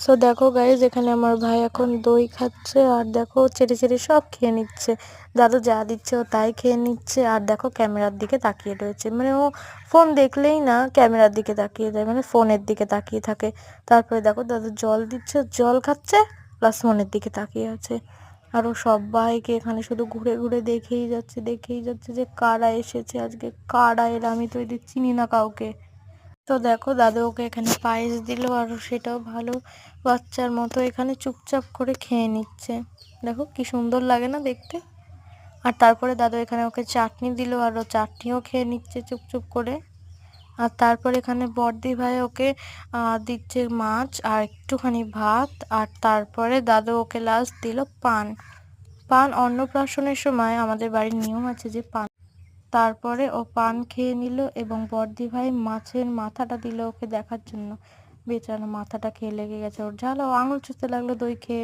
তো দেখো গাইজ, এখানে আমার ভাই এখন দই খাচ্ছে আর দেখো চেটে চেটে সব খেয়ে নিচ্ছে। দাদু যা দিচ্ছে ও তাই খেয়ে নিচ্ছে আর দেখো ক্যামেরার দিকে তাকিয়ে রয়েছে, মানে ও ফোন দেখলেই না ক্যামেরার দিকে তাকিয়ে যায়, মানে ফোনের দিকে তাকিয়ে থাকে। তারপরে দেখো দাদু জল দিচ্ছে, জল খাচ্ছে প্লাস ফোনের দিকে তাকিয়ে আছে। আর ও সবাইকে এখানে শুধু ঘুরে ঘুরে দেখেই যাচ্ছে যে কারা এসেছে আজকে, কারা এরা, আমি তো এদের চিনি না কাউকে। তো দেখো দাদু ওকে এখানে পায়েস দিল আর সেটাও ভালো বাচ্চার মতো এখানে চুপচাপ করে খেয়ে নিচ্ছে। দেখো কি সুন্দর লাগে না দেখতে। আর তারপরে দাদু এখানে ওকে চাটনি দিল আর ও চাটনিও খেয়ে নিচ্ছে চুপ চুপ করে। আর তারপর এখানে বড়দি ভাই ওকে দিচ্ছে মাছ আর একটুখানি ভাত। আর তারপরে দাদু ওকে লাস্ট দিল পান। পান অন্নপ্রাশনের সময় আমাদের বাড়ির নিয়ম আছে যে পান। তারপরে ও পান খেয়ে নিল এবং বড়দি ভাই মাছের মাথাটা দিল ওকে দেখার জন্য। বেচারা মাথাটা খেয়ে লেগে গেছে ওর ঝাল, ও আঙুল চুষতে লাগলো দই খেয়ে।